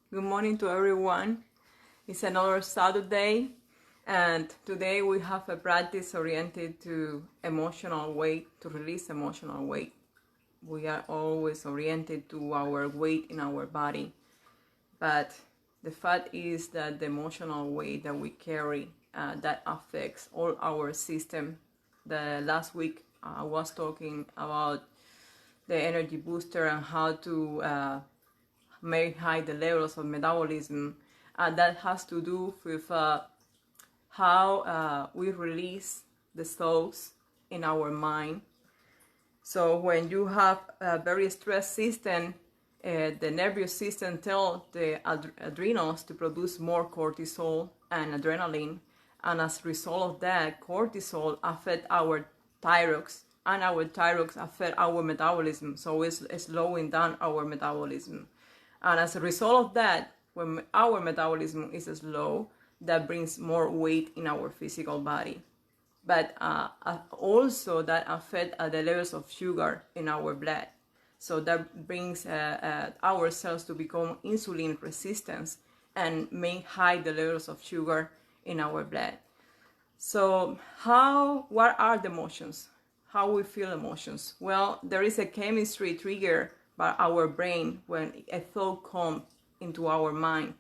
Good morning to everyone. It's another Saturday, and today we have a practice oriented to emotional weight, to release emotional weight. We are always oriented to our weight in our body, but the fact is that the emotional weight that we carry that affects all our system. The last week I was talking about the energy booster and how to make high the levels of metabolism. That has to do with how we release the thoughts in our mind. So when you have a very stressed system, the nervous system tells the adrenals to produce more cortisol and adrenaline, and as a result of that, cortisol affects our thyroids, and our thyroids affect our metabolism, so it's slowing down our metabolism. And as a result of that, when our metabolism is slow, that brings more weight in our physical body. But also that affects the levels of sugar in our blood. So that brings our cells to become insulin resistant and make high the levels of sugar in our blood. So what are the emotions? How we feel emotions? Well, there is a chemistry trigger by our brain when a thought comes into our mind.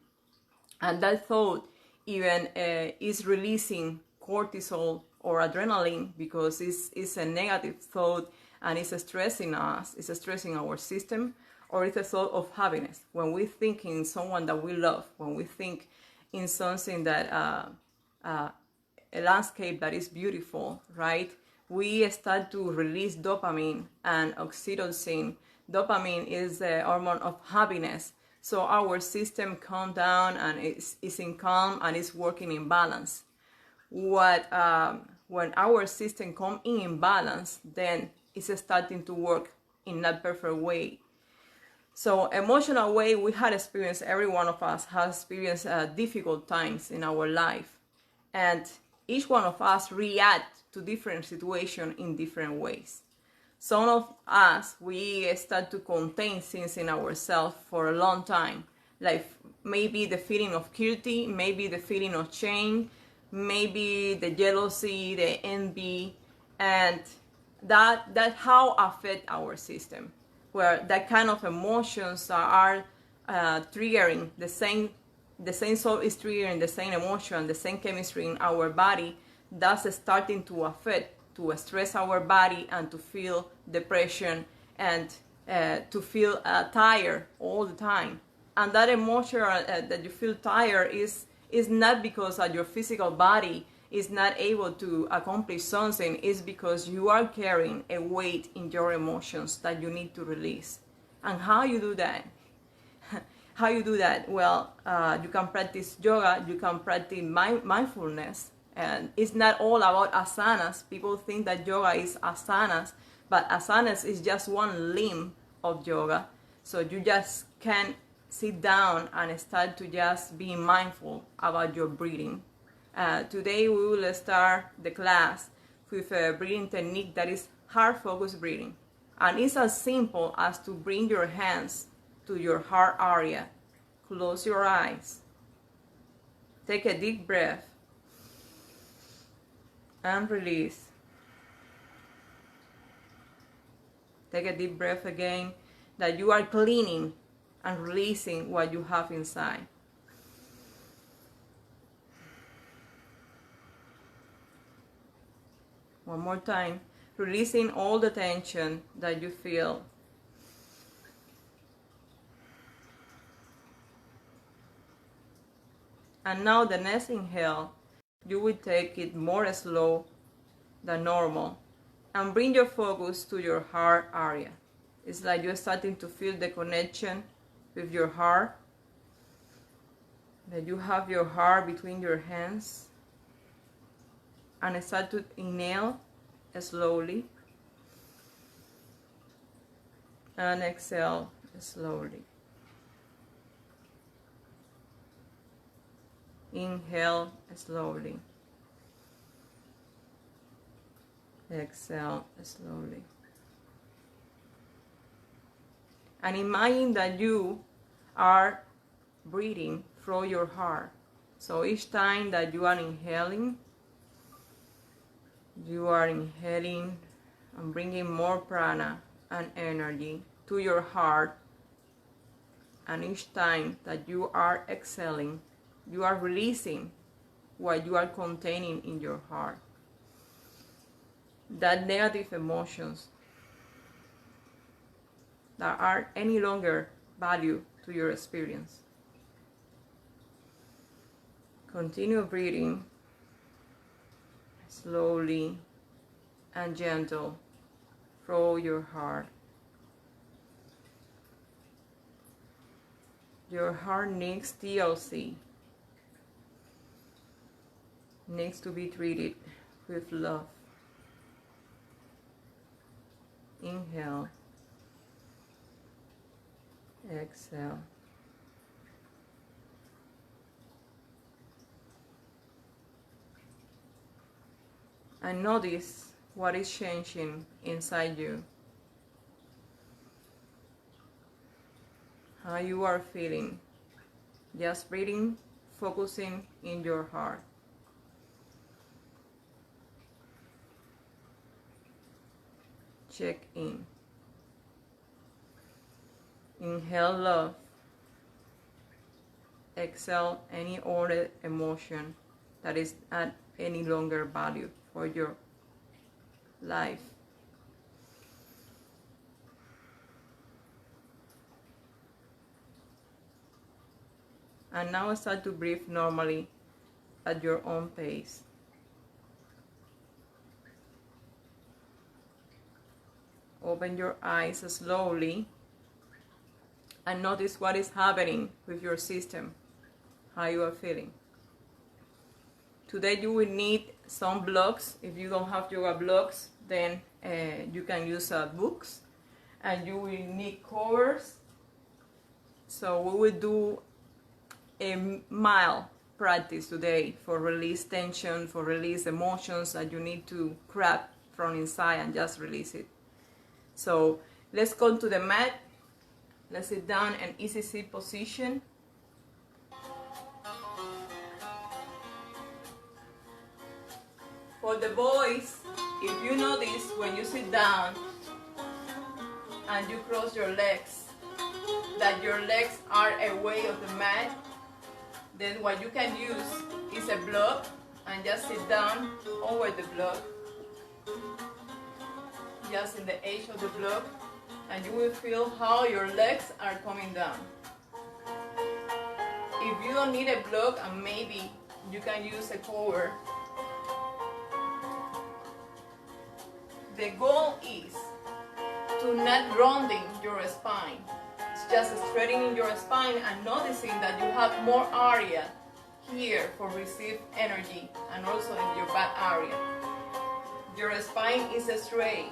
And that thought even is releasing cortisol or adrenaline because it's a negative thought and it's stressing us, it's stressing our system, or it's a thought of happiness. When we think in someone that we love, when we think in something that, a landscape that is beautiful, right? We start to release dopamine and oxytocin. Dopamine is the hormone of happiness. So our system calms down and is in calm and is working in balance. When our system comes in balance, then it's starting to work in that perfect way. So emotional way, we had experienced, every one of us has experienced difficult times in our life. And each one of us react to different situations in different ways. Some of us, we start to contain things in ourselves for a long time, like maybe the feeling of guilty, maybe the feeling of shame, maybe the jealousy, the envy, and that how affect our system, where that kind of emotions are triggering the same soul is triggering the same emotion, the same chemistry in our body. That's starting to affect, to stress our body and to feel depression and to feel tired all the time. And that emotion that you feel tired is not because your physical body is not able to accomplish something. It's because you are carrying a weight in your emotions that you need to release. And how you do that? How you do that? Well, you can practice yoga, you can practice mindfulness. And it's not all about asanas. People think that yoga is asanas, but asanas is just one limb of yoga. So you just can sit down and start to just be mindful about your breathing. Today we will start the class with a breathing technique that is heart focused breathing. And it's as simple as to bring your hands to your heart area. Close your eyes. Take a deep breath. And release. Take a deep breath again, that you are cleaning and releasing what you have inside. One more time, releasing all the tension that you feel. And now the next inhale, you will take it more slow than normal and bring your focus to your heart area. It's like you're starting to feel the connection with your heart, that you have your heart between your hands, and start to inhale slowly and exhale slowly. Inhale slowly. Exhale slowly. And imagine that you are breathing through your heart. So each time that you are inhaling and bringing more prana and energy to your heart. And each time that you are exhaling, you are releasing what you are containing in your heart. That negative emotions that are any longer value to your experience. Continue breathing slowly and gentle through your heart. Your heart needs TLC, needs to be treated with love. Inhale, exhale. And notice what is changing inside you. How you are feeling. Just breathing, focusing in your heart. Check in. Inhale love. Exhale any other emotion that is at any longer value for your life. And now start to breathe normally at your own pace. Open your eyes slowly and notice what is happening with your system, how you are feeling. Today you will need some blocks. If you don't have yoga blocks, then you can use books, and you will need covers. So we will do a mild practice today for release tension, for release emotions that you need to grab from inside and just release it. So let's go to the mat. Let's sit down in easy sit position. For the boys, if you notice when you sit down and you cross your legs, that your legs are away of the mat, then what you can use is a block and just sit down over the block, just in the edge of the block, and you will feel how your legs are coming down. If you don't need a block, and maybe you can use a cover, the goal is to not rounding your spine. It's just straightening your spine and noticing that you have more area here for receive energy, and also in your back area. Your spine is straight.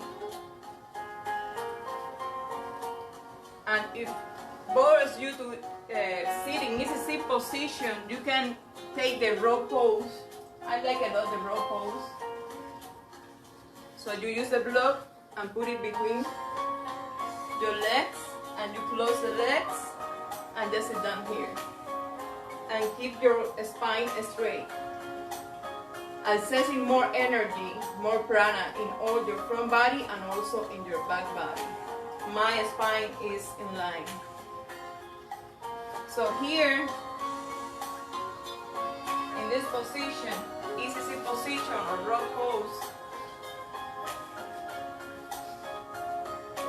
And if bothers you to sit in easy sit position, you can take the row pose. I like a lot the row pose. So you use the block and put it between your legs, and you close the legs and just sit down here. And keep your spine straight. Accessing more energy, more prana in all your front body and also in your back body. My spine is in line. So here, in this position, easy sit position or rock pose,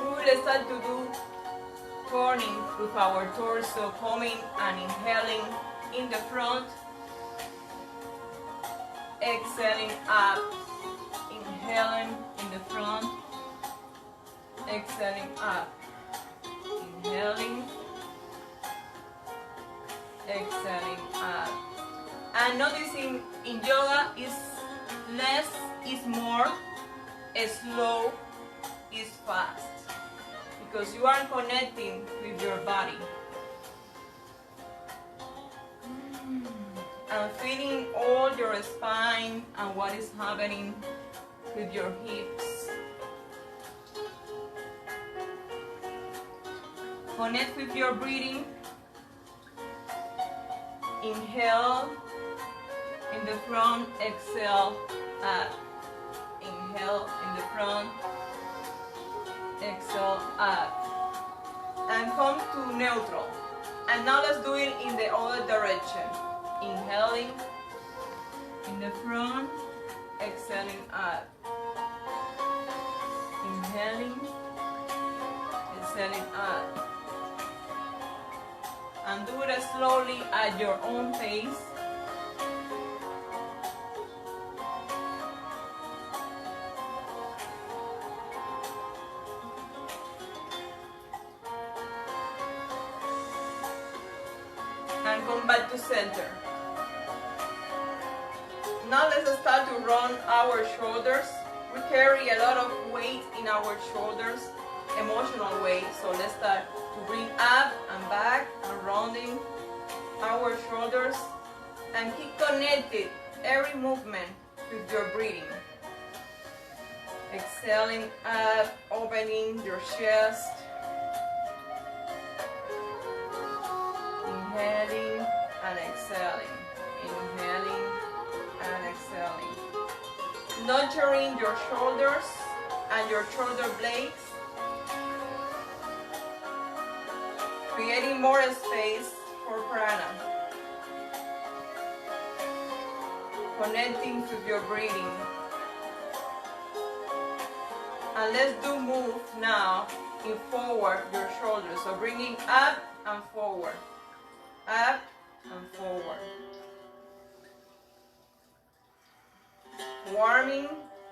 we will start to do turning with our torso, coming and inhaling in the front, exhaling up, inhaling in the front, exhaling up, inhaling, exhaling up. And noticing in yoga is less is more, slow is fast, because you are connecting with your body and feeling all your spine and what is happening with your hips. Connect with your breathing Inhale in the front, exhale up. Inhale in the front, exhale up. And come to neutral. And now let's do it in the other direction. Inhaling in the front, exhaling up. Inhaling, exhaling up. And do it slowly at your own pace. And come back to center. Now let's start to run our shoulders. We carry a lot of weight in our shoulders, emotional weight. So let's start to bring up and back and rounding our shoulders, and keep connected every movement with your breathing. Exhaling up, opening your chest. Inhaling and exhaling. Inhaling and exhaling. Nurturing your shoulders and your shoulder blades. Creating more space for prana. Connecting with your breathing. And let's do move now in forward your shoulders. So bringing up and forward. Up and forward. Warming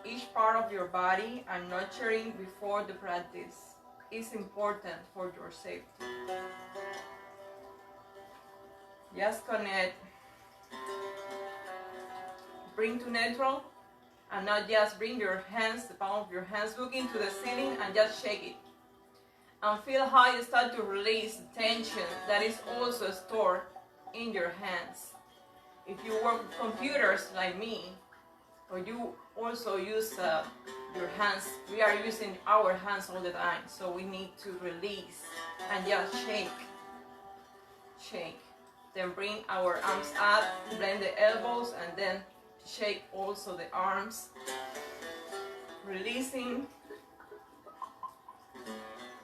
each part of your body and nurturing before the practice is important for your safety. Just connect. Bring to neutral, and now just bring your hands, the palm of your hands, look into the ceiling and just shake it. And feel how you start to release the tension that is also stored in your hands. If you work with computers like me, or you also use your hands, we are using our hands all the time, so we need to release and just shake. Shake. Then bring our arms up, blend the elbows, and then shake also the arms. Releasing.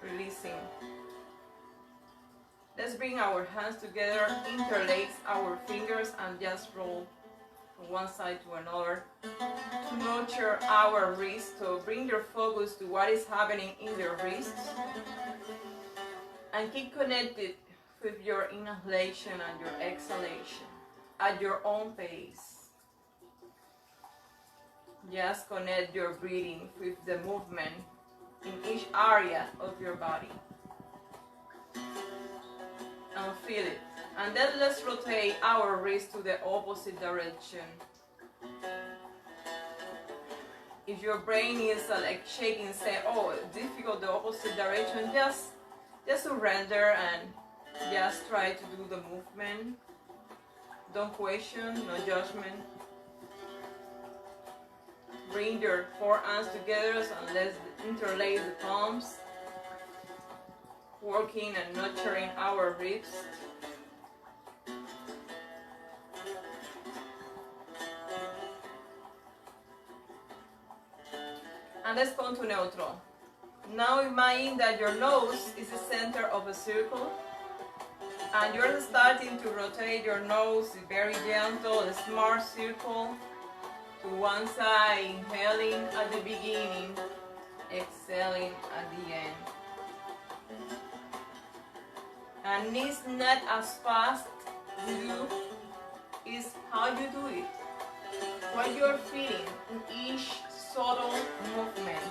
Releasing. Let's bring our hands together, interlace our fingers, and just roll from one side to another to nurture our wrists. So bring your focus to what is happening in your wrists and keep connected with your inhalation and your exhalation at your own pace. Just connect your breathing with the movement in each area of your body. And feel it. And then let's rotate our wrist to the opposite direction. If your brain is like shaking, say, oh, difficult, the opposite direction, just surrender and just try to do the movement. Don't question, no judgment. Bring your forearms together and let's interlace the palms. Working and nurturing our ribs. And let's come to neutral. Now imagine that your nose is the center of a circle. And you're starting to rotate your nose very gentle, a smart circle to one side, inhaling at the beginning, exhaling at the end. And it's not as fast you do, it's how you do it. What you're feeling in each subtle movement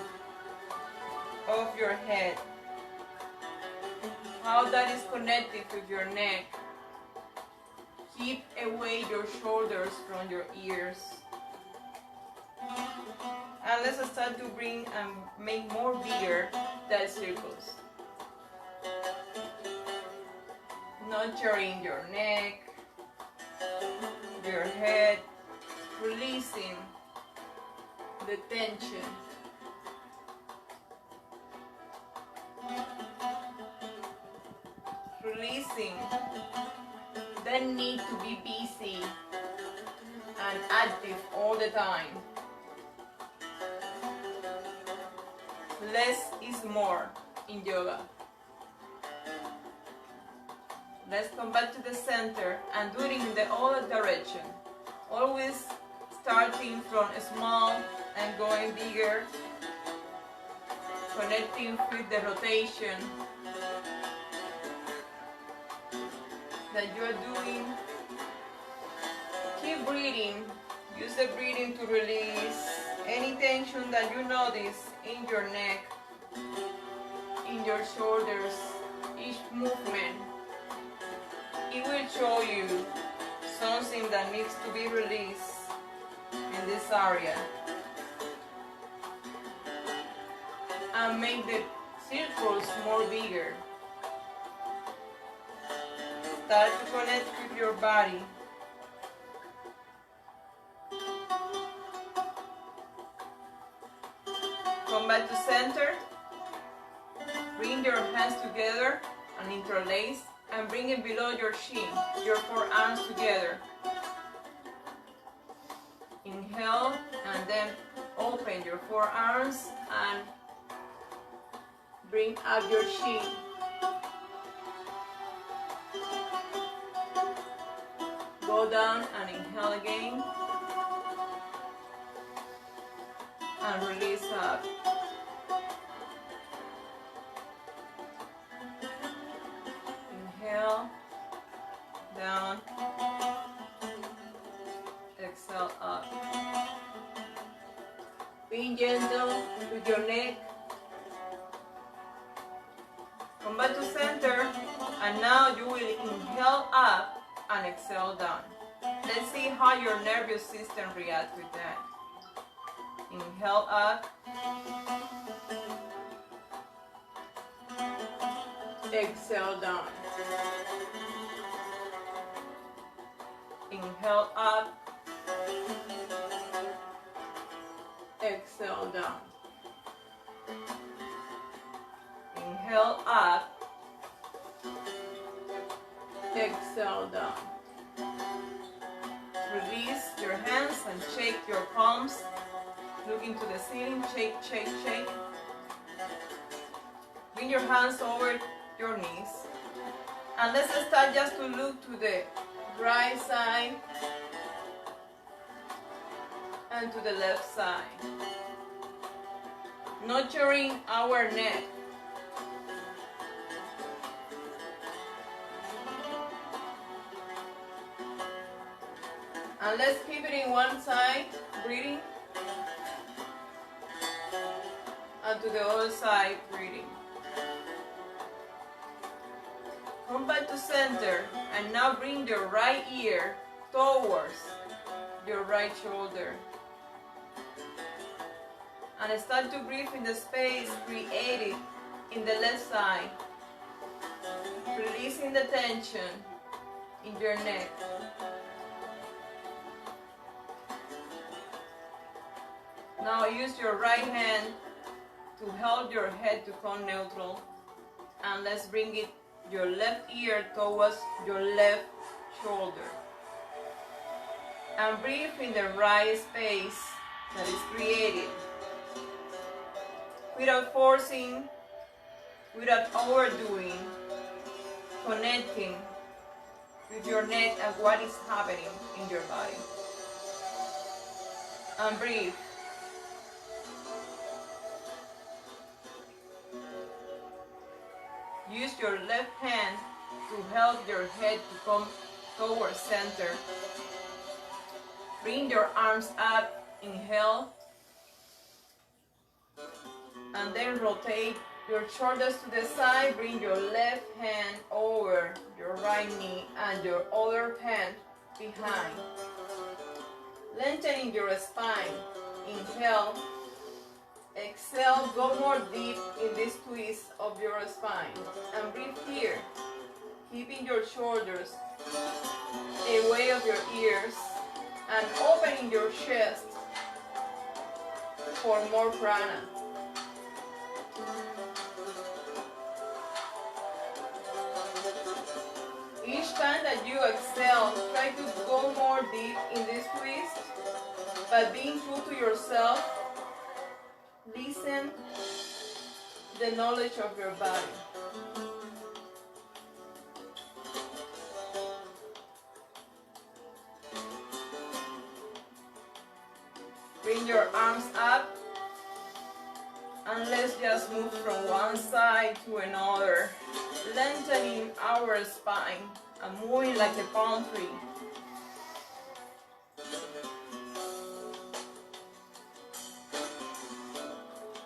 of your head. How that is connected with your neck. Keep away your shoulders from your ears. And let's start to bring and make more bigger that circles. Nurturing your neck, your head, releasing the tension. Releasing men need to be busy and active all the time. Less is more in yoga. Let's come back to the center and do it in the other direction. Always starting from small and going bigger, connecting with the rotation that you're doing. Keep breathing. Use the breathing to release any tension that you notice in your neck, in your shoulders. Each movement, it will show you something that needs to be released in this area. And make the circles more bigger. Start to connect with your body. Come back to center. Bring your hands together and interlace, and bring it below your shin, your forearms together. Inhale and then open your forearms and bring up your shin. Go down and inhale again. And release up. Inhale, down, exhale up. Being gentle with your neck. Come back to center, and now you will inhale up and exhale down. Let's see how your nervous system reacts with that. Inhale up. Exhale down. Inhale up. Exhale down. Inhale up. Exhale down. Release your hands and shake your palms. Look into the ceiling, shake, shake, shake. Bring your hands over your knees. And let's start just to look to the right side and to the left side. Nurturing our neck. And let's keep it in one side, breathing. And to the other side, breathing. Come back to center, and now bring your right ear towards your right shoulder. And start to breathe in the space created in the left side, releasing the tension in your neck. Now use your right hand to help your head to come neutral, and let's bring it your left ear towards your left shoulder, and breathe in the right space that is created without forcing, without overdoing, connecting with your neck and what is happening in your body. And breathe. Use your left hand to help your head to come towards center. Bring your arms up, inhale. And then rotate your shoulders to the side. Bring your left hand over your right knee and your other hand behind. Lengthening your spine. Inhale. Exhale, go more deep in this twist of your spine. And breathe here, keeping your shoulders away of your ears and opening your chest for more prana. Each time that you exhale, But being true to yourself, listen the knowledge of your body. Bring your arms up and let's just move from one side to another, lengthening our spine and moving like a palm tree.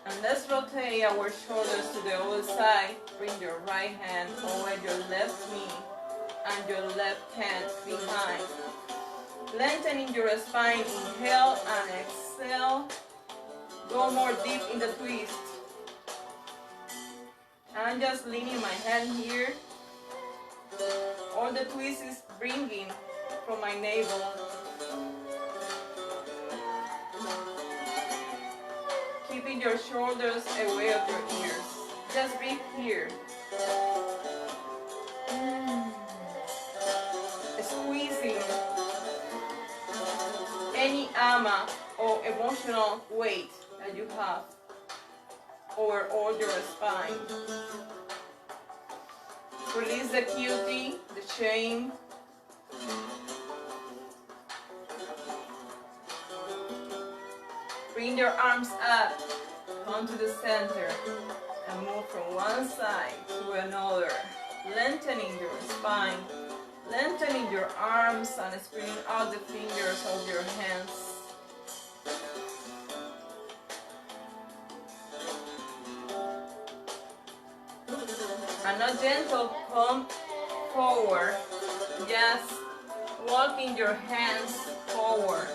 And let's rotate our shoulders to the other side. Bring your right hand over your left knee and your left hand behind. Lengthening your spine, inhale and exhale. Go more deep in the twist. I'm just leaning my hand here. All the twist is bringing from my navel. Keeping your shoulders away of your ears. Just breathe here. Squeezing any ama or emotional weight that you have over all your spine. Release the guilty, the shame. Bring your arms up, come to the center, and move from one side to another, lengthening your spine, lengthening your arms, and spreading out the fingers of your hands. And now gentle, come forward, just walking your hands forward.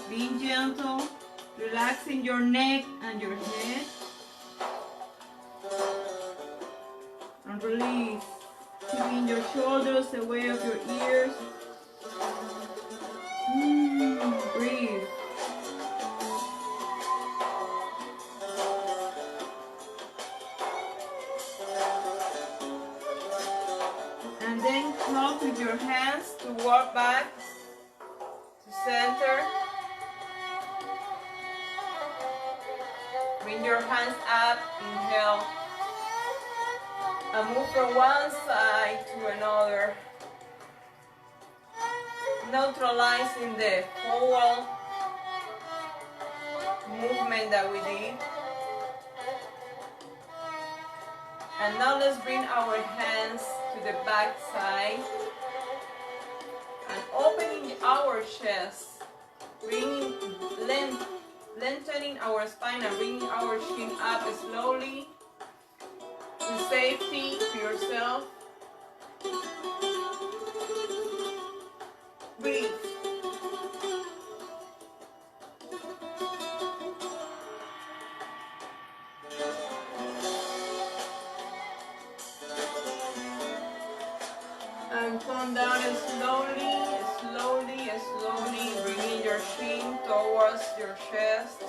Being gentle, relaxing your neck and your head. And release, keeping your shoulders away of your ears. Breathe. And then clap with your hands to walk back to center. Bring your hands up, inhale, and move from one side to another, neutralizing the forward movement that we did. And now let's bring our hands to the back side and opening our chest, bringing lengthening our spine and bringing our chin up slowly, with safety to yourself. Breathe. And come down slowly, slowly, slowly, bringing your chin towards your chest.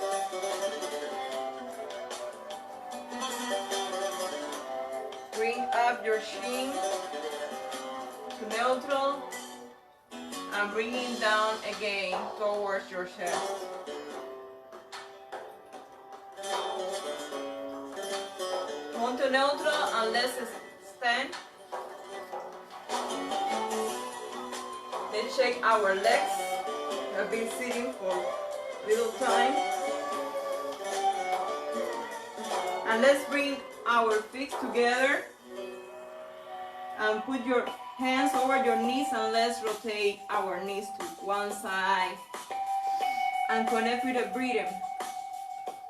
Bring up your chin to neutral and bringing down again towards your chest. Come to neutral and let's stand. Let's check our legs. I've been sitting for a little time. And let's bring our feet together and put your hands over your knees and let's rotate our knees to one side and connect with the breathing.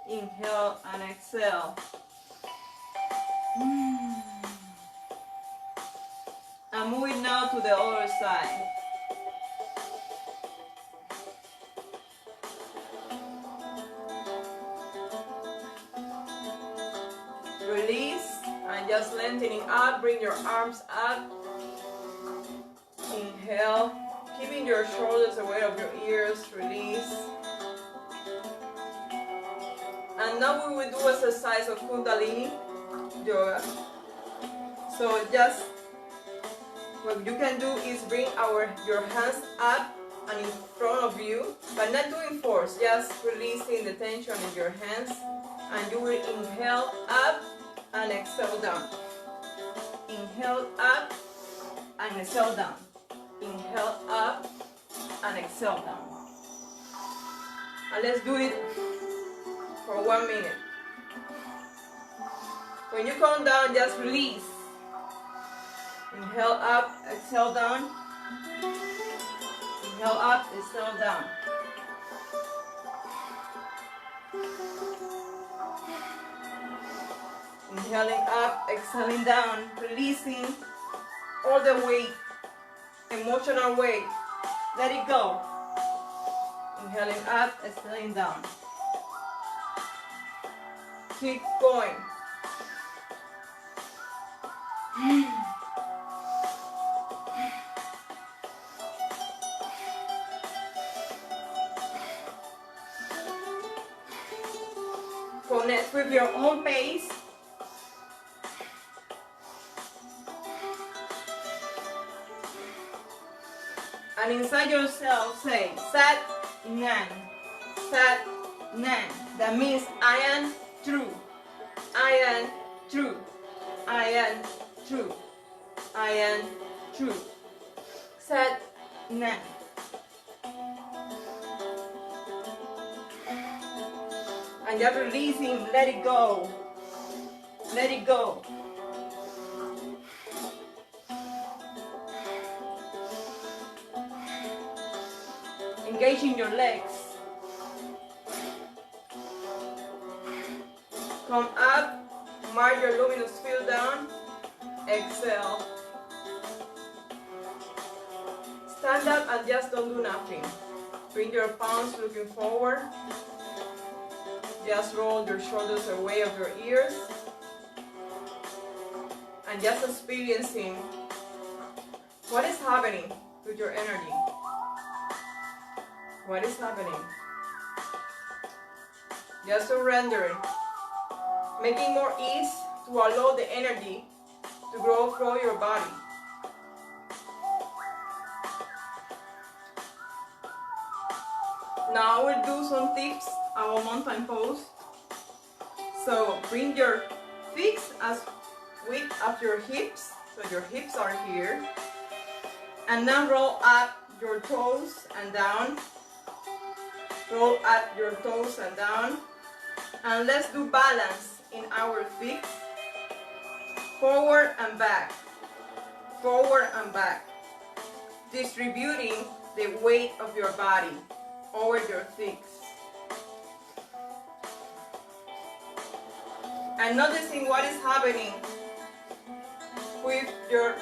Inhale and exhale. And move it now to the other side. Release and just lengthening up, bring your arms up. Inhale, keeping your shoulders away of your ears, release. And now we will do exercise of Kundalini yoga. So just what you can do is bring your hands up and in front of you, but not doing force, just releasing the tension in your hands. And you will inhale up and exhale down. Inhale up and exhale down. Inhale up and exhale down. And let's do it for 1 minute. When you come down, just release. Inhale up, exhale down. Inhale up, exhale down. Inhaling up, exhaling down, releasing all the weight, emotional weight. Let it go. Inhaling up, exhaling down. Keep going. Connect with your own pace. And inside yourself say, Sat Nan. Sat Nan. That means I am true. I am true. I am true. I am true. Sat Nan. And just releasing, let it go. Let it go. Engaging your legs. Come up, mark your luminous field down. Exhale. Stand up and just don't do nothing. Bring your palms looking forward. Just roll your shoulders away of your ears. And just experiencing what is happening with your energy. What is happening? Just surrendering. Making more ease to allow the energy to grow through your body. Now we'll do some tips about mountain pose. So bring your feet as width as your hips. So your hips are here. And now roll up your toes and down. Roll up your toes and down. And let's do balance in our feet. Forward and back. Forward and back. Distributing the weight of your body over your feet. And noticing what is happening with your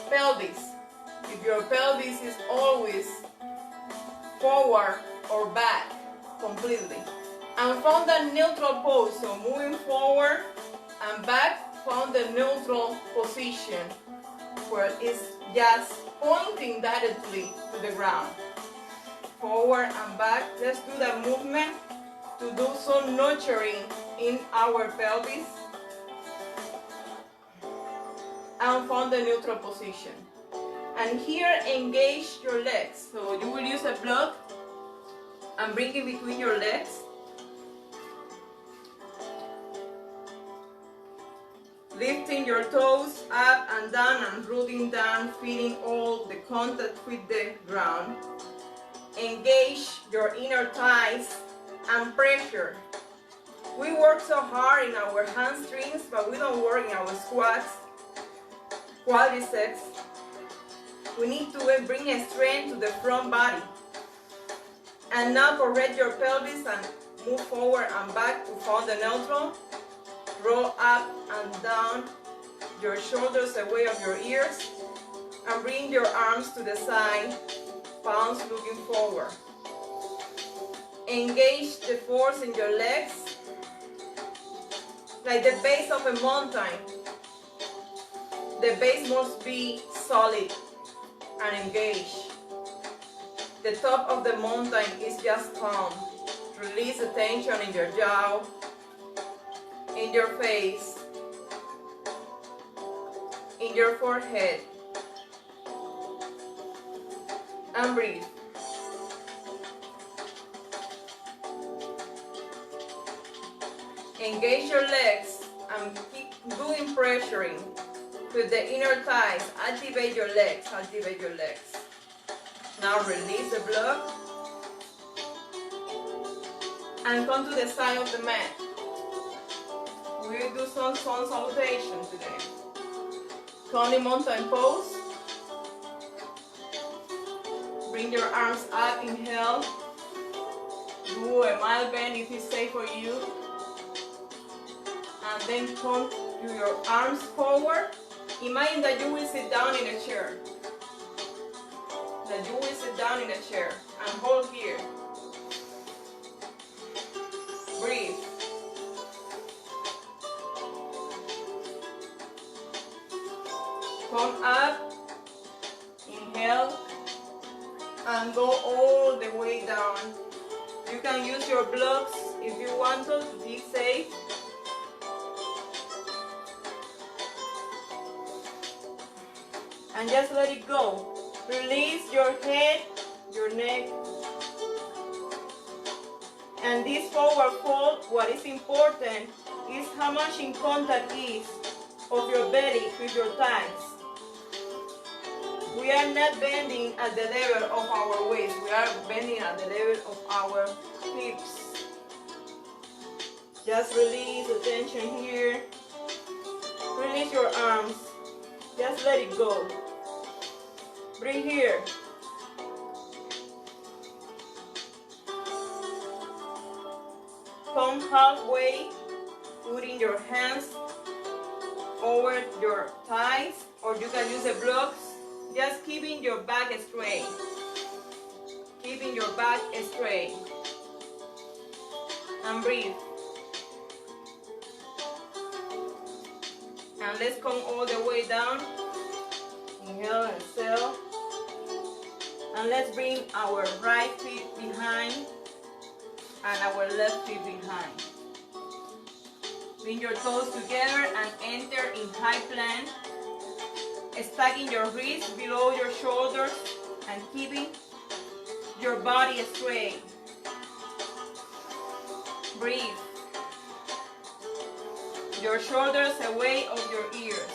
pelvis. If your pelvis is always forward or back completely. And found the neutral pose, so moving forward and back, found the neutral position where it's just pointing directly to the ground. Forward and back, let's do that movement to do some nurturing in our pelvis. And found the neutral position. And here engage your legs, so you will use a block and bring it between your legs. Lifting your toes up and down and rooting down, feeling all the contact with the ground. Engage your inner thighs and pressure. We work so hard in our hamstrings, but we don't work in our squats, quadriceps. We need to bring a strength to the front body. And now correct your pelvis and move forward and back to find the neutral. Roll up and down your shoulders away of your ears. And bring your arms to the side, palms looking forward. Engage the force in your legs, like the base of a mountain. The base must be solid and engaged. The top of the mountain is just calm. Release the tension in your jaw, in your face, in your forehead. And breathe. Engage your legs and keep doing pressuring with the inner thighs. Activate your legs, activate your legs. Now release the block and come to the side of the mat. We will do some salutation today. Come in mountain pose. Bring your arms up, inhale. Do a mild bend if it's safe for you. And then come to your arms forward. Imagine that you will sit down in a chair. That you will sit down in a chair and hold here. Breathe. Come up, inhale, and go all the way down. You can use your blocks if you want to be safe. And just let it go. Release your head, your neck. And this forward fold, what is important is how much in contact is of your belly with your thighs. We are not bending at the level of our waist. We are bending at the level of our hips. Just release the tension here. Release your arms. Just let it go. Bring here. Come halfway, putting your hands over your thighs, or you can use the blocks. Just keeping your back straight. Keeping your back straight. And breathe. And let's come all the way down. Inhale and exhale. And let's bring our right feet behind and our left feet behind. Bring your toes together and enter in high plank. Stacking your wrists below your shoulders and keeping your body straight. Breathe. Your shoulders away of your ears.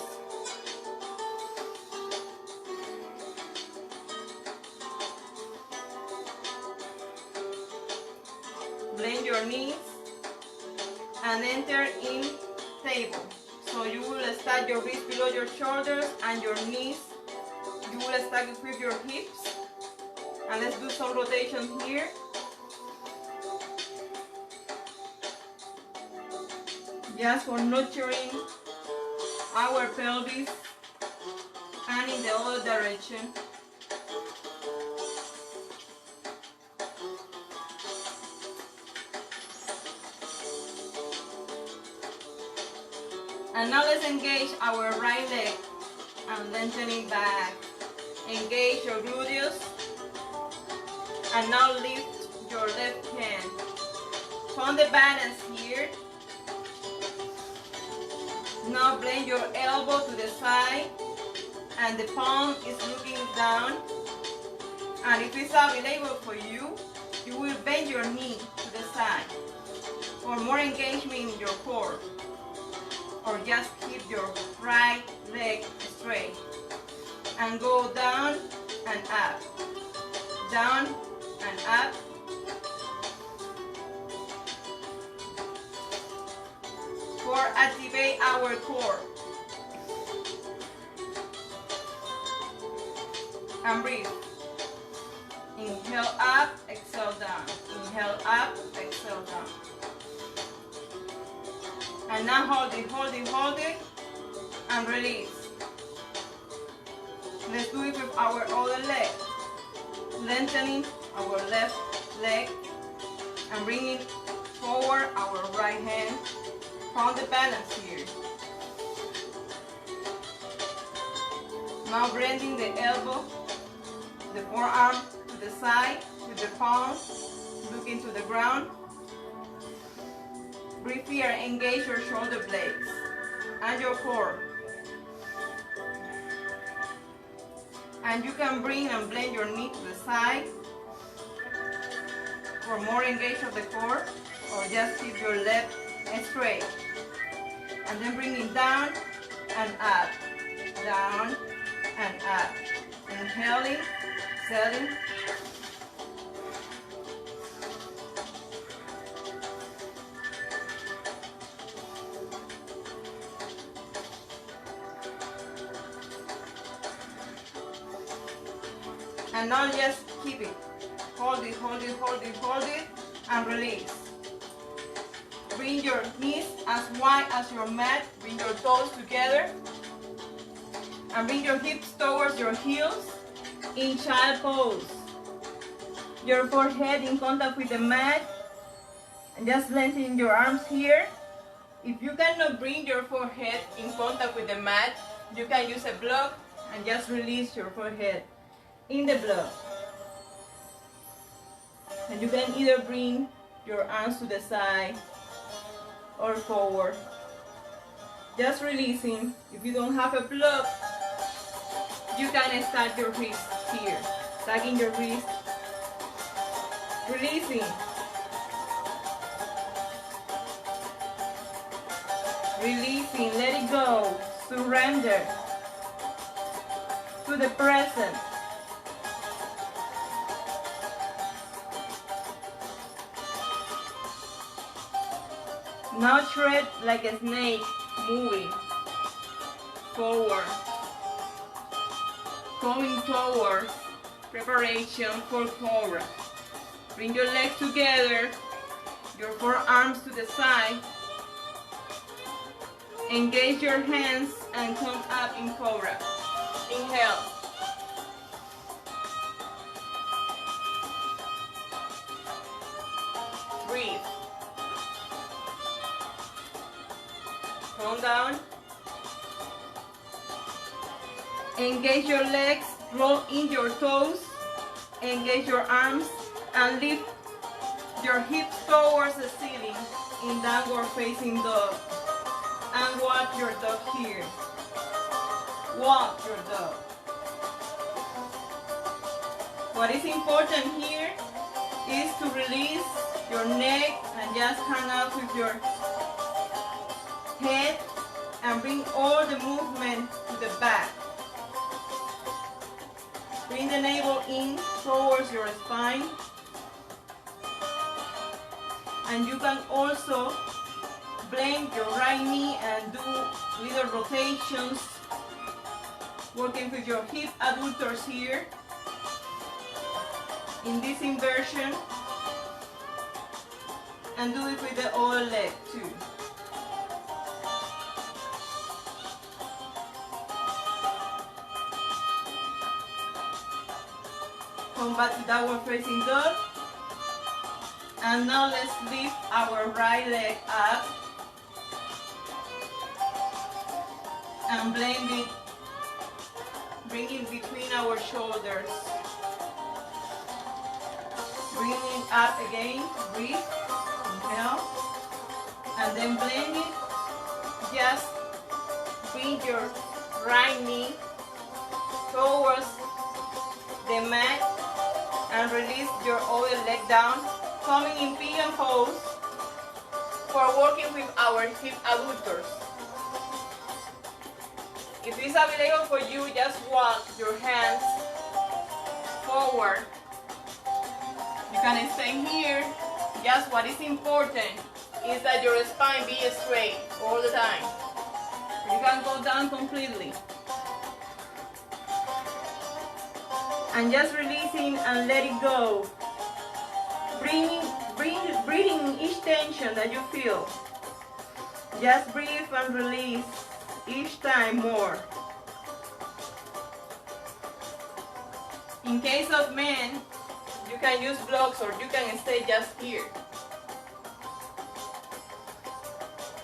Blend your knees and enter in table. So you will stack your wrists below your shoulders and your knees. You will stack it with your hips. And let's do some rotation here. Just for nurturing our pelvis and in the other direction. And now let's engage our right leg and lengthening back. Engage your gluteus. And now lift your left hand. Find the balance here. Now blend your elbow to the side and the palm is looking down. And if it's available for you, you will bend your knee to the side for more engagement in your core. Or just keep your right leg straight and go down and up, down and up. For activate our core. And breathe. Inhale up, exhale down. Inhale up, exhale down. And now hold it, hold it, hold it, and release. Let's do it with our other leg. Lengthening our left leg and bringing forward our right hand. Found the balance here. Now blending the elbow, the forearm to the side with the palm looking to the ground. Breathe here, engage your shoulder blades and your core. And you can bring and blend your knee to the side for more engage of the core, or just keep your left straight. And then bring it down and up, down and up. Inhaling, exhaling. And now just keep it. Hold it, hold it, hold it, hold it, and release. Bring your knees as wide as your mat. Bring your toes together. And bring your hips towards your heels in child pose. Your forehead in contact with the mat. And just lengthen your arms here. If you cannot bring your forehead in contact with the mat, you can use a block and just release your forehead in the block. And you can either bring your arms to the side or forward. Just releasing. If you don't have a block, you can start your wrist here. Tagging your wrist. Releasing. Releasing. Let it go. Surrender to the present. Now tread like a snake, moving forward, coming towards preparation for cobra. Bring your legs together, your forearms to the side. Engage your hands and come up in cobra. Inhale. Breathe. Calm down. Engage your legs, roll in your toes, engage your arms, and lift your hips towards the ceiling in downward facing dog. And walk your dog here. Walk your dog. What is important here is to release your neck and just hang out with your head and bring all the movement to the back. Bring the navel in towards your spine. And you can also blend your right knee and do little rotations, working with your hip adductors here in this inversion, and do it with the other leg too. Come back to downward facing dog. And now let's lift our right leg up and blend it, bring it between our shoulders. Bring it up again, breathe, inhale, and then blend it. Just bring your right knee towards the mat and release your other leg down, coming in pigeon pose for working with our hip adductors. If it's available for you, just walk your hands forward. You can stay here. Just what is important is that your spine be straight all the time. You can go down completely. And just releasing and let it go. Breathing each tension that you feel. Just breathe and release each time more. In case of men, you can use blocks or you can stay just here.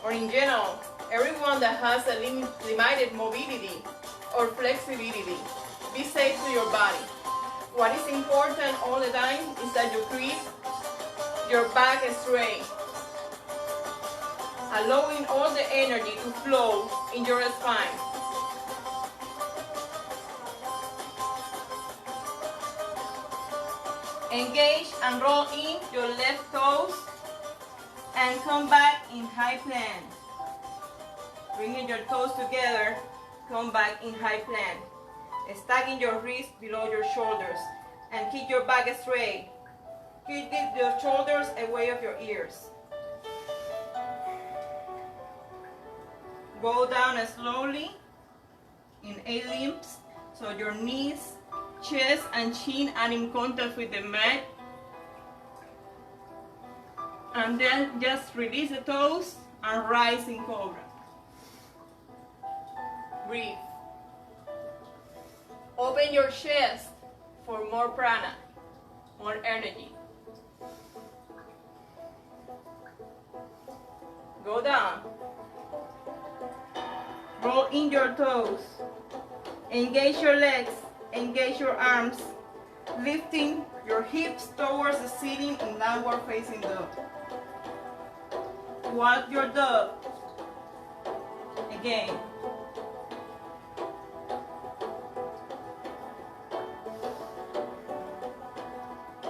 Or in general, everyone that has a limited mobility or flexibility, be safe to your body. What is important all the time is that you keep your back straight, allowing all the energy to flow in your spine. Engage and roll in your left toes and come back in high plank. Bringing your toes together, come back in high plank. Stacking your wrists below your shoulders and keep your back straight. Keep your shoulders away of your ears. Go down slowly in 8 limbs, so your knees, chest, and chin are in contact with the mat. And then just release the toes and rise in cobra. Breathe. Open your chest for more prana, more energy. Go down. Roll in your toes. Engage your legs, engage your arms, lifting your hips towards the ceiling in downward facing dog. Walk your dog. Again.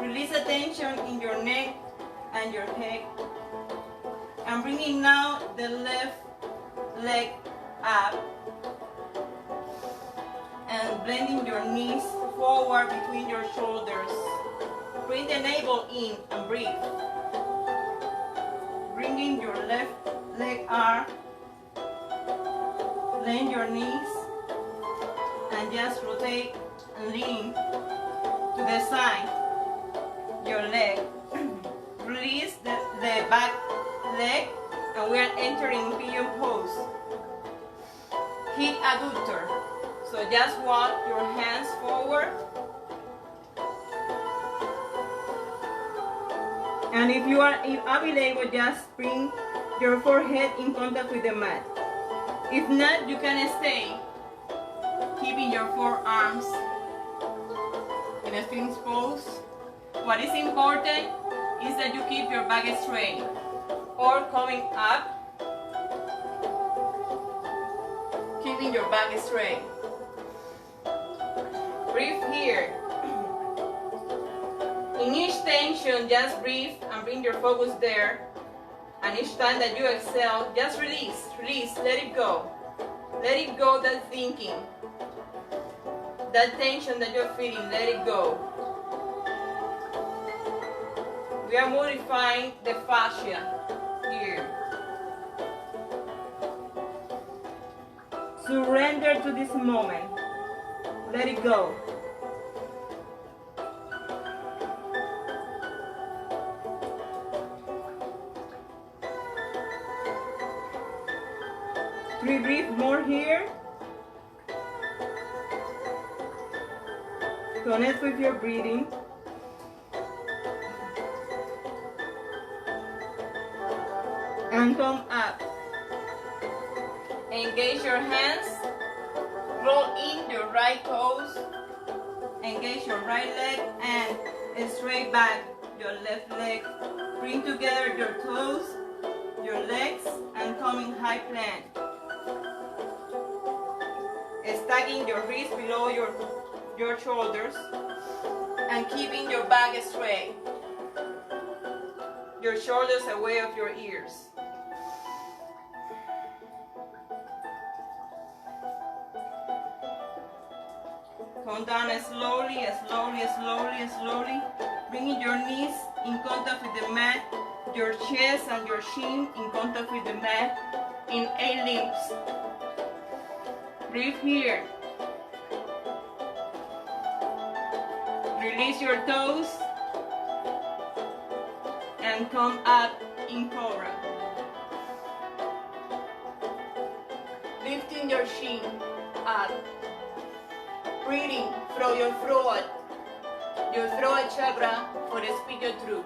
Release the tension in your neck and your head. And bringing now the left leg up. And blending your knees forward between your shoulders. Bring the navel in and breathe. Bringing your left leg up. Bend your knees. And just rotate and lean to the side. Your leg. Release the back leg, and we are entering pigeon pose. Hip adductor. So just walk your hands forward. And if you are available, just bring your forehead in contact with the mat. If not, you can stay keeping your forearms in a Sphinx pose. What is important is that you keep your back straight or coming up, keeping your back straight. Breathe here. In each tension, just breathe and bring your focus there. And each time that you exhale, just release, let it go. Let it go, that thinking. That tension that you're feeling, let it go. We are modifying the fascia here. Surrender to this moment. Let it go. Breathe more here. Connect with your breathing. And come up. Engage your hands. Roll in your right toes. Engage your right leg and straight back your left leg. Bring together your toes, your legs, and come in high plank. Stacking your wrists below your shoulders and keeping your back straight. Your shoulders away of your ears. Come down slowly, slowly, slowly, slowly. Bringing your knees in contact with the mat, your chest and your chin in contact with the mat in 8 limbs. Breathe here. Release your toes and come up in cobra. Lifting your chin up. Breathing from your throat chakra for the speak your truth.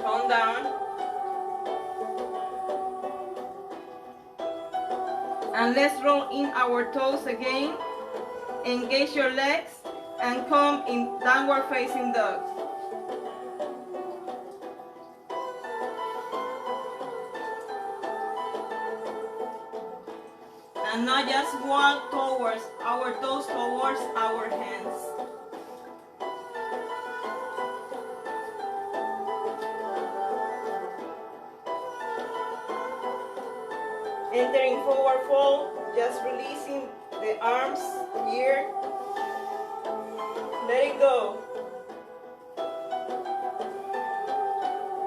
Calm down. And let's roll in our toes again. Engage your legs and come in downward facing dog. And now just walk towards our toes, towards our hands. Entering forward fold, just releasing the arms here. Let it go.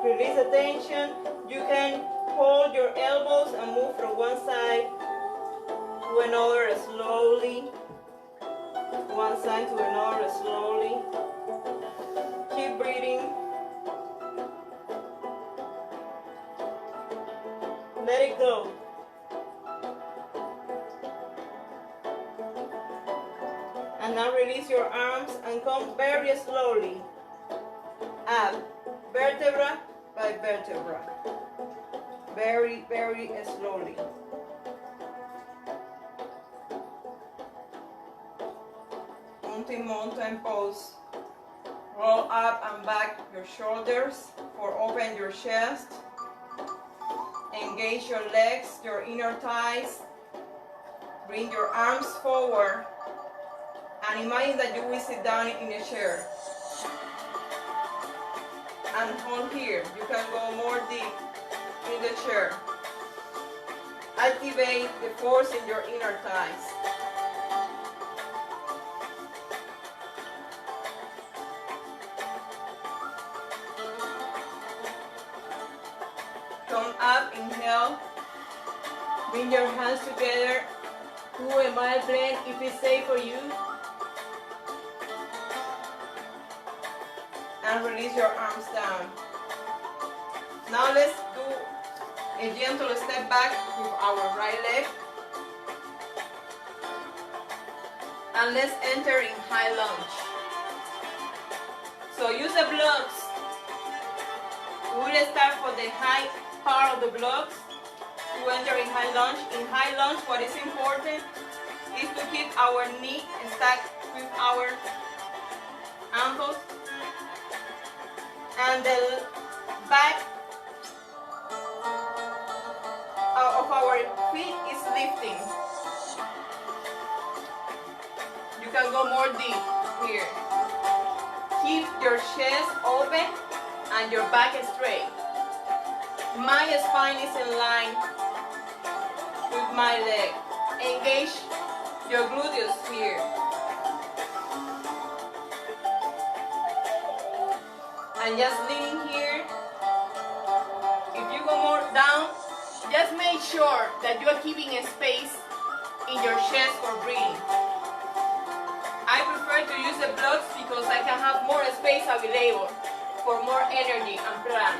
Release the tension. You can hold your elbows and move from one side to another slowly. One side to another slowly. Keep breathing. Let it go. And now release your arms and come very slowly up, vertebra by vertebra. Very, very slowly. Mountain pose. Roll up and back your shoulders or open your chest. Engage your legs, your inner thighs. Bring your arms forward. And imagine that you will sit down in a chair. And hold here. You can go more deep in the chair. Activate the force in your inner thighs. Come up, inhale. Bring your hands together. Do a mild blend if it's safe for you. And release your arms down. Now let's do a gentle step back with our right leg. And let's enter in high lunge. So use the blocks. We will start for the high part of the blocks to enter in high lunge. In high lunge, what is important is to keep our knee stacked with our ankles. And the back of our feet is lifting. You can go more deep here. Keep your chest open and your back straight. My spine is in line with my leg. Engage your gluteus here. And just leaning here. If you go more down, just make sure that you are keeping a space in your chest for breathing. I prefer to use the blocks because I can have more space available for more energy and prana.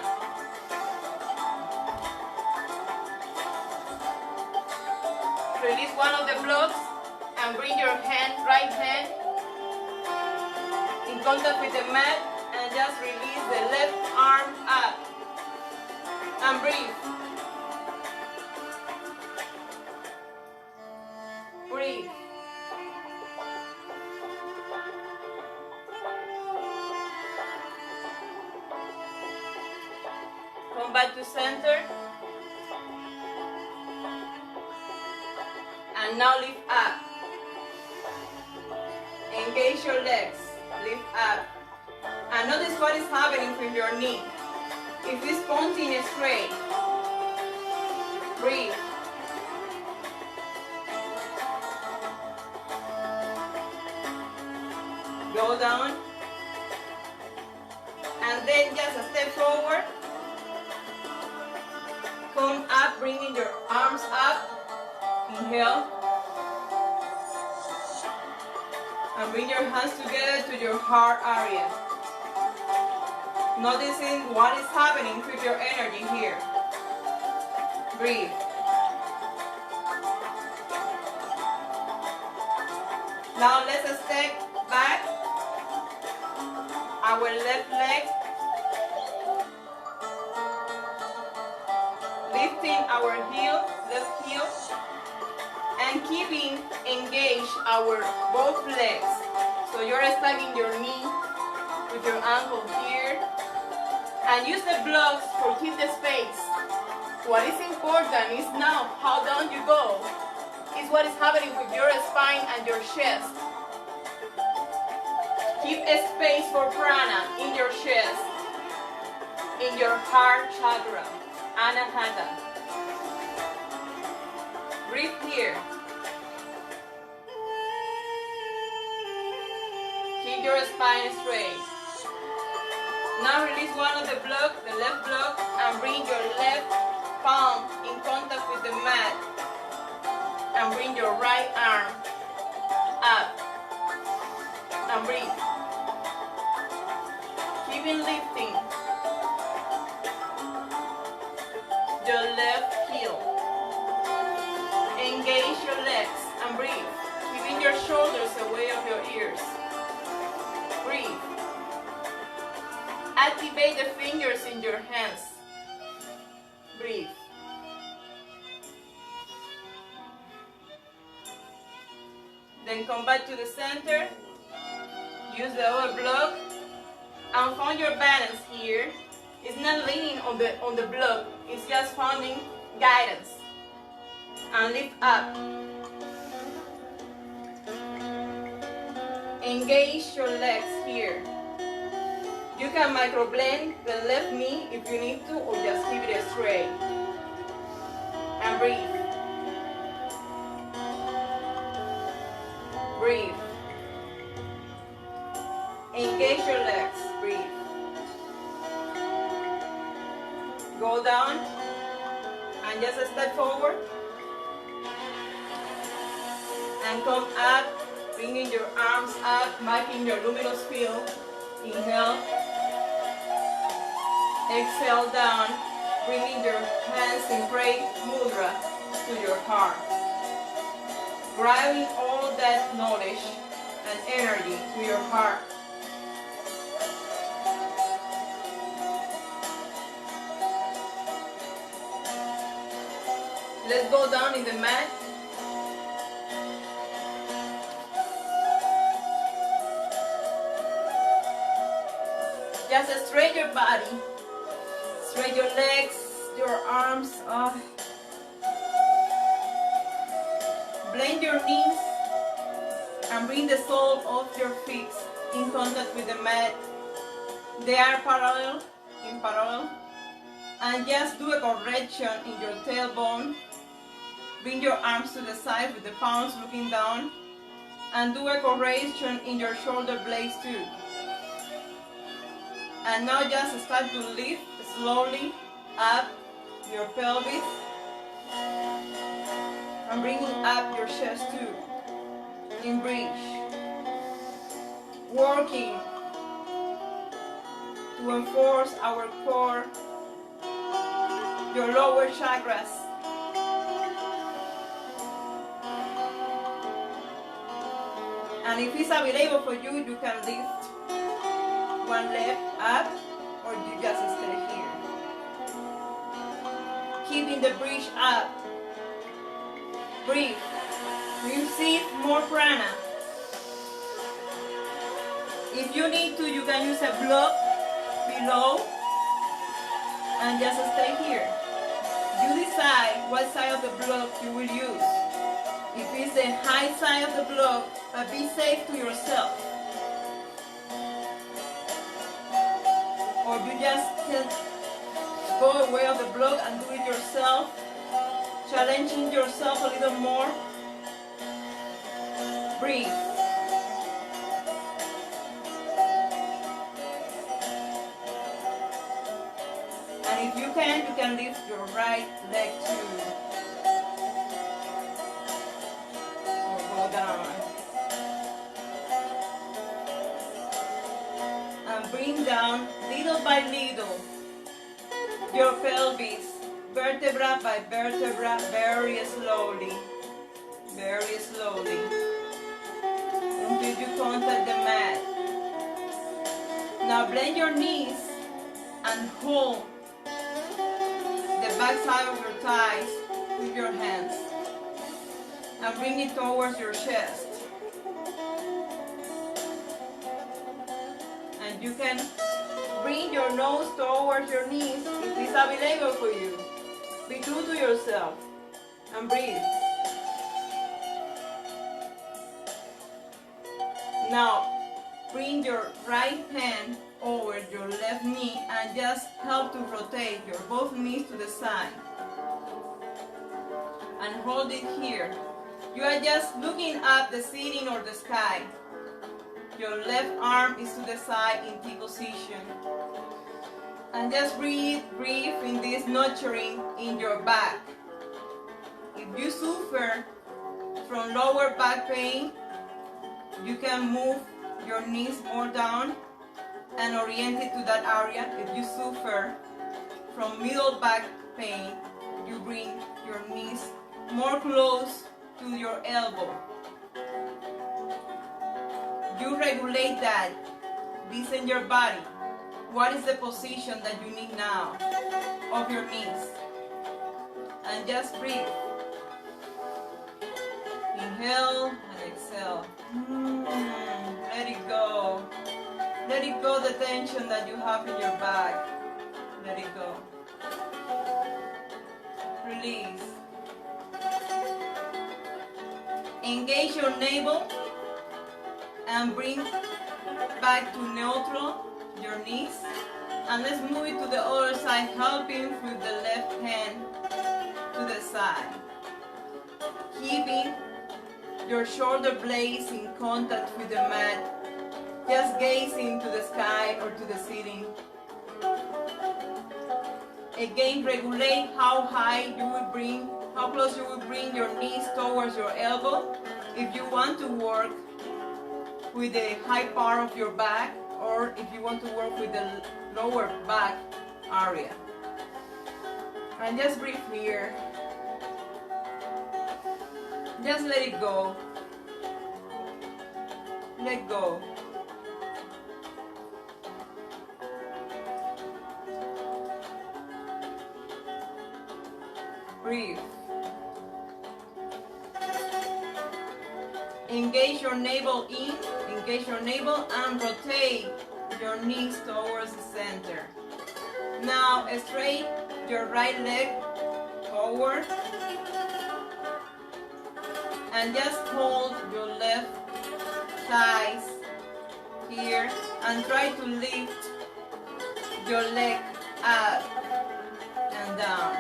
Release one of the blocks and bring your right hand in contact with the mat and just release the left arm up and breathe. Breathe. Come back to center. And now lift up. Engage your legs. Lift up. And notice what is happening with your knee. If it's pointing straight, breathe. Go down. And then just a step forward. Come up, bringing your arms up. Inhale. And bring your hands together to your heart area. Noticing what is happening with your energy here. Breathe. Now let's step back. Our left leg. Lifting our heel, left heel. And keeping engaged our both legs. So you're stacking your knee with your ankle here. And use the blocks for keep the space. What is important is now how down you go. Is what is happening with your spine and your chest. Keep a space for prana in your chest, in your heart chakra, anahata. Breathe here. Keep your spine straight. Now release one of the block, the left block, and bring your left palm in contact with the mat. And bring your right arm up. And breathe. Keep lifting your left heel. Engage your legs and breathe. Keeping your shoulders away of your ears. Breathe. Activate the fingers in your hands. Breathe. Then come back to the center. Use the other block and find your balance here. It's not leaning on the block, it's just finding guidance. And lift up. Engage your legs here. You can microblend the left knee if you need to, or just keep it straight. And breathe. Breathe. Engage your legs. Breathe. Go down and just step forward. And come up, bringing your arms up, marking your luminous field. Inhale. Exhale down, bringing your hands in great mudra to your heart. Driving all that knowledge and energy to your heart. Let's go down in the mat. Just straighten your body. Straighten your legs, your arms. Blend your knees and bring the sole of your feet in contact with the mat. They are parallel, in parallel. And just do a correction in your tailbone. Bring your arms to the side with the palms looking down. And do a correction in your shoulder blades too. And now just start to lift slowly up your pelvis. And bringing up your chest too. In bridge. Working to enforce our core, your lower chakras. And if it's available for you, you can lift one leg up, or you just stay here. Keeping the bridge up. Breathe. Receive more prana. If you need to, you can use a block below and just stay here. You decide what side of the block you will use. If it's the high side of the block, but be safe to yourself. Or you just can go away of the block and do it yourself, challenging yourself a little more. Breathe. And if you can lift your right leg too. Or go down. And bring down little by little your pelvis, vertebra by vertebra, very slowly, until you contact the mat. Now blend your knees and hold the back side of your thighs with your hands and bring it towards your chest. And you can bring your nose towards your knees if it's available for you. Be true to yourself and breathe. Now, bring your right hand over your left knee and just help to rotate your both knees to the side. And hold it here. You are just looking up the ceiling or the sky. Your left arm is to the side in T position. And just breathe in this nurturing in your back. If you suffer from lower back pain, you can move your knees more down and orient it to that area. If you suffer from middle back pain, you bring your knees more close to your elbow. You regulate that. Listen your body. What is the position that you need now of your knees? And just breathe. Inhale and exhale. Let it go. Let it go, the tension that you have in your back. Let it go. Release. Engage your navel and bring back to neutral your knees. And let's move it to the other side, helping with the left hand to the side. Keeping your shoulder blades in contact with the mat. Just gazing to the sky or to the ceiling. Again, regulate how high you will bring, how close you will bring your knees towards your elbow. If you want to work with the high part of your back, or if you want to work with the lower back area. And just breathe here. Just let it go. Let go. Breathe. Engage your navel in, engage your navel and rotate your knees towards the center. Now straight your right leg forward and just hold your left thighs here and try to lift your leg up and down,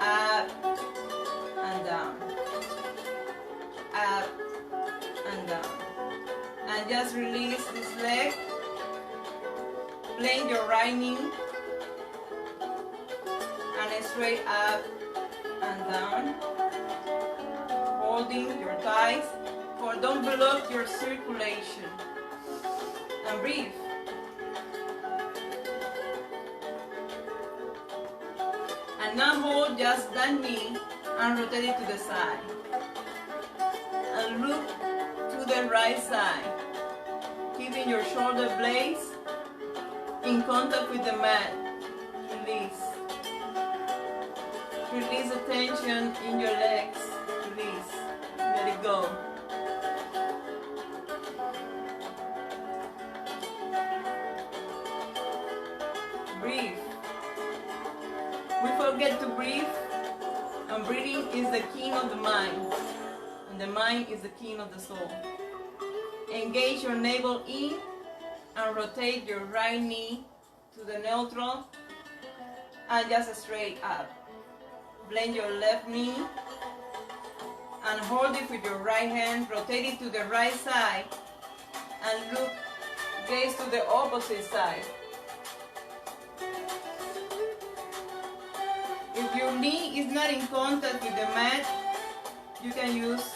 up and down, up and down. And just release this leg. Plane your right knee and straight up and down, holding your thighs, or don't block your circulation. And breathe. And now hold just that knee and rotate it to the side. And look to the right side, keeping your shoulder blades in contact with the mat. Release. Release the tension in your legs. Release. Let it go. Breathe. We forget to breathe, and breathing is the king of the mind, and the mind is the king of the soul. Engage your navel in and rotate your right knee to the neutral and just straight up. Blend your left knee and hold it with your right hand, rotate it to the right side and look, gaze to the opposite side. If your knee is not in contact with the mat, you can use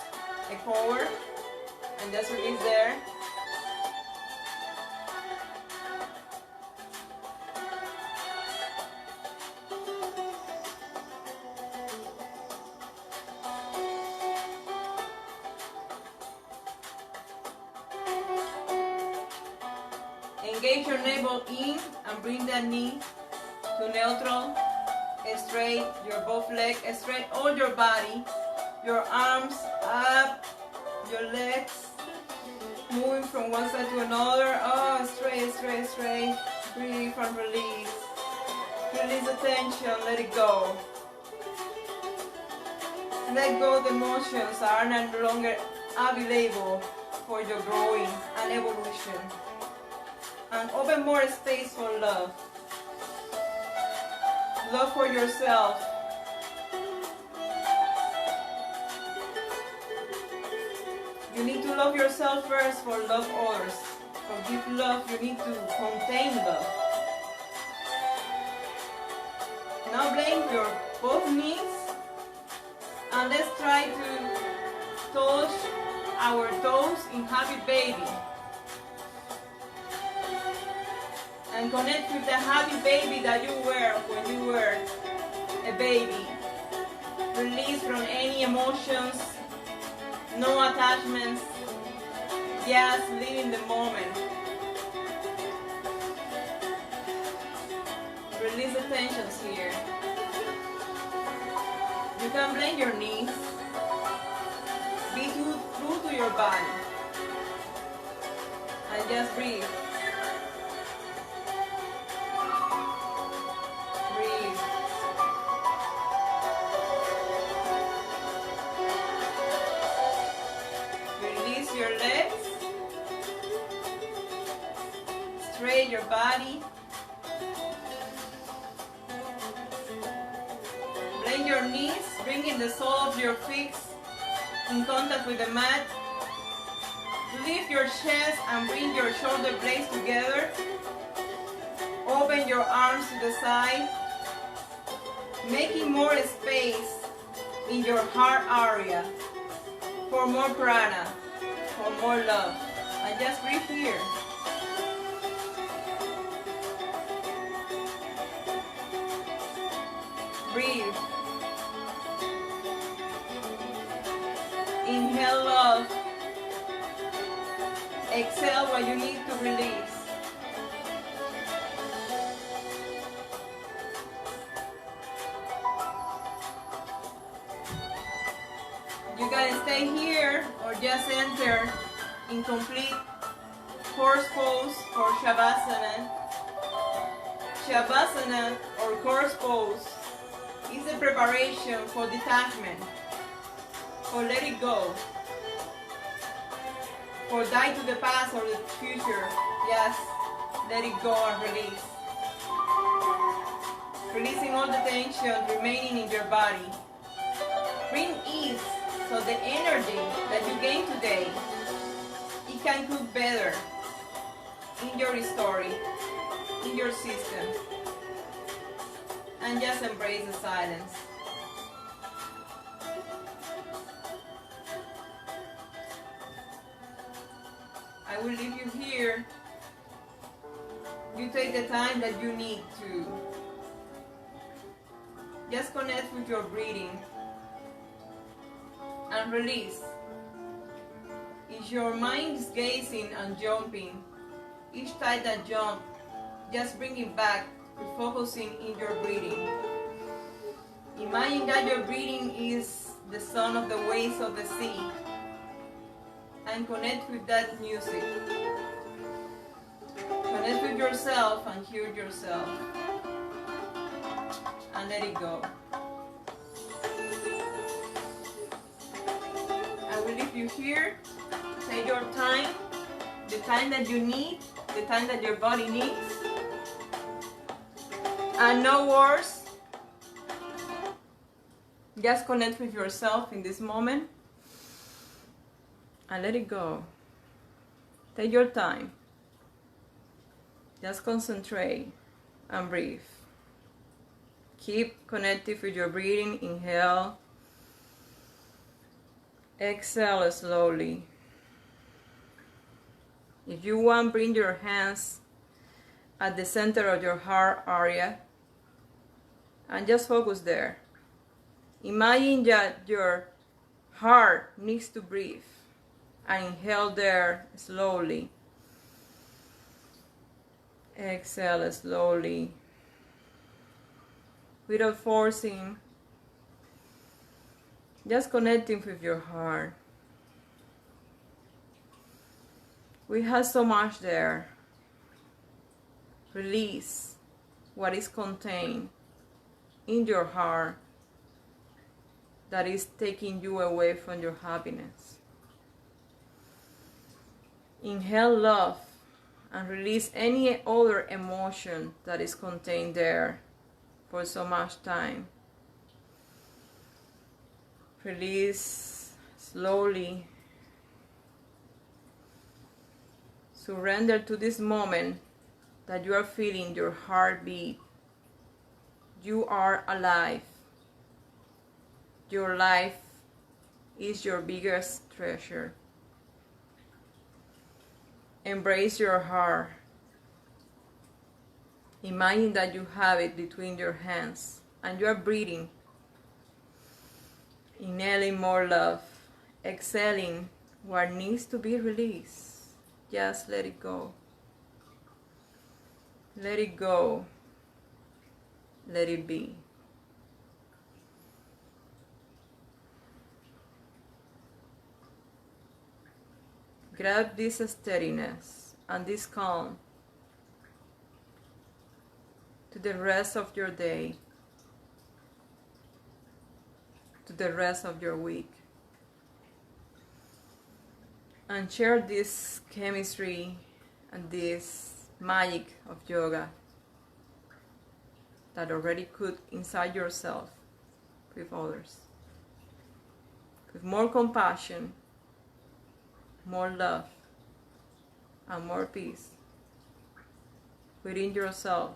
a cover and just release there. Engage your navel in and bring that knee to neutral. Straight your both legs, straight all your body, your arms up, your legs moving from one side to another. Oh, straight, straight, straight. Breathe and release. Release the tension, let it go. Let go the emotions are no longer available for your growing and evolution. And open more space for love. Love for yourself. You need to love yourself first for love others. For give love, you need to contain love. Now blend your both knees and let's try to touch our toes in happy baby. And connect with the happy baby that you were when you were a baby. Release from any emotions, no attachments, just live in the moment. Release the tensions here. You can blend your knees. Be true to your body. And just breathe. Breathe. Release your legs. Straighten your body. Blend your knees, bringing the sole of your feet in contact with the mat. Lift your chest and bring your shoulder blades together. Open your arms to the side, making more space in your heart area for more prana, for more love. And just breathe here. Breathe. Inhale love. Exhale what you need to release. You can stay here or just enter in complete horse pose or Shavasana. Shavasana or horse pose is a preparation for detachment, for let it go, for die to the past or the future. Yes, let it go and release. Releasing all the tension remaining in your body. Bring ease so the energy that you gain today, it can cook better in your story, in your system. And just embrace the silence. I will leave you here. You take the time that you need to just connect with your breathing and release. If your mind is gazing and jumping, each time that jump, just bring it back to focusing in your breathing. Imagine that your breathing is the sound of the waves of the sea, and connect with that music. Connect with yourself and hear yourself. And let it go. I will leave you here. Take your time, the time that you need, the time that your body needs. And no words. Just connect with yourself in this moment. And let it go. Take your time. Just concentrate and breathe. Keep connected with your breathing. Inhale. Exhale slowly. If you want, bring your hands at the center of your heart area and just focus there. Imagine that your heart needs to breathe. And inhale there slowly. Exhale slowly. Without forcing. Just connecting with your heart. We have so much there. Release what is contained in your heart that is taking you away from your happiness. Inhale love and release any other emotion that is contained there for so much time. Release slowly Surrender to this moment that you are feeling your heartbeat. You are alive. Your life is your biggest treasure. Embrace your heart. Imagine that you have it between your hands and you are breathing. Inhaling more love. Exhaling what needs to be released. Just let it go. Let it go. Let it be. Grab this steadiness and this calm to the rest of your day, to the rest of your week. And share this chemistry and this magic of yoga that already cooked inside yourself with others. With more compassion, more love, and more peace within yourself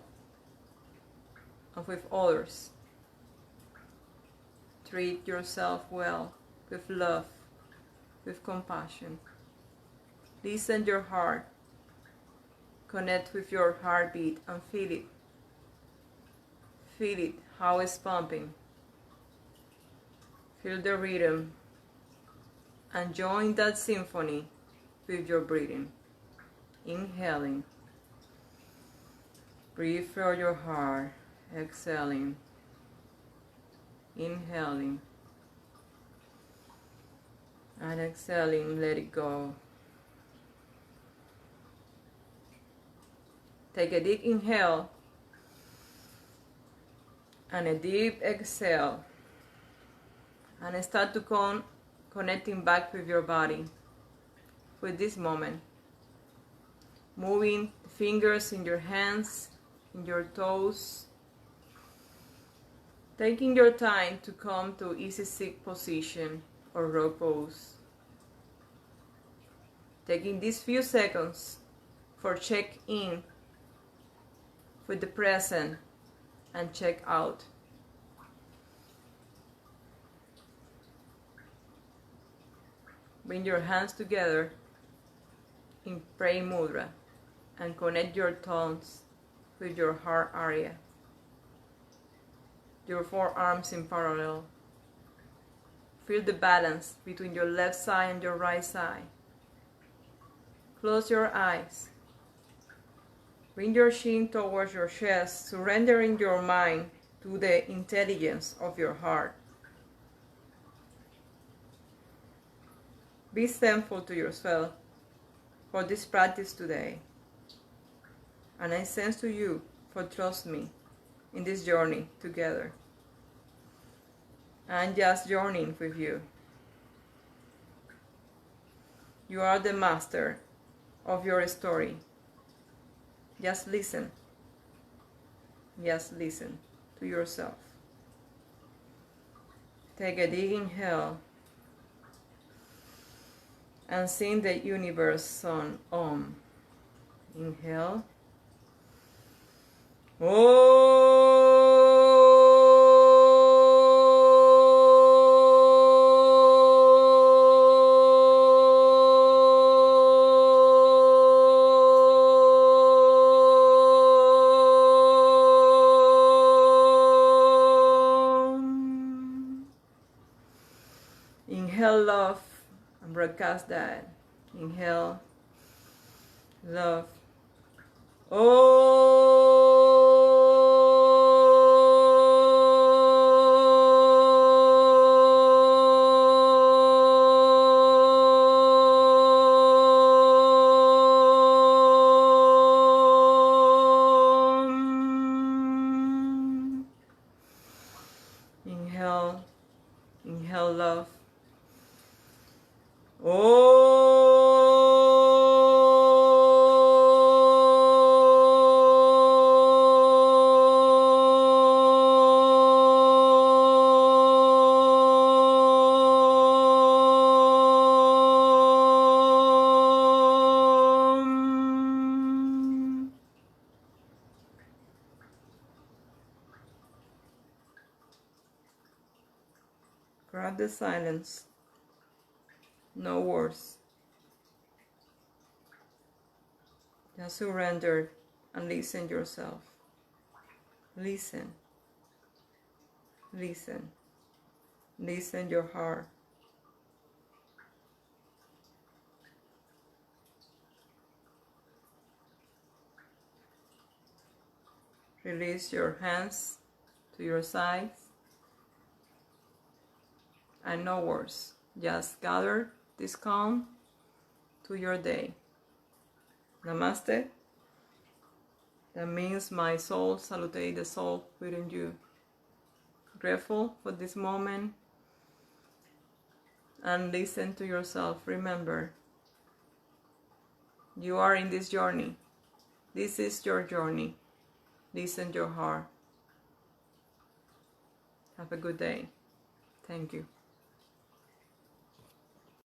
and with others. Treat yourself well, with love, with compassion. Listen to your heart. Connect with your heartbeat and feel it. Feel it, how it's pumping. Feel the rhythm and join that symphony with your breathing. Inhaling. Breathe through your heart. Exhaling. Inhaling. And exhaling, let it go. Take a deep inhale and a deep exhale. And start to connecting back with your body, with this moment. Moving fingers in your hands, in your toes. Taking your time to come to easy sit position or row pose. Taking these few seconds for check in with the present and check out. Bring your hands together in praying mudra and connect your thumbs with your heart area. Your forearms in parallel. Feel the balance between your left side and your right side. Close your eyes. Bring your chin towards your chest, surrendering your mind to the intelligence of your heart. Be thankful to yourself for this practice today. And I sense to you for trust me in this journey together. I'm just journeying with you. You are the master of your story. Just listen. Just listen to yourself. Take a deep inhale and sing the universe song Om. Inhale. Inhale love and broadcast that. Inhale love. Inhale, inhale love. Grab the silence. No words. Just surrender and listen yourself. Listen. Listen. Listen your heart. Release your hands to your sides. And no words. Just gather this calm to your day. Namaste. That means my soul salute the soul within you. Grateful for this moment. And listen to yourself. Remember, you are in this journey. This is your journey. Listen to your heart. Have a good day. Thank you.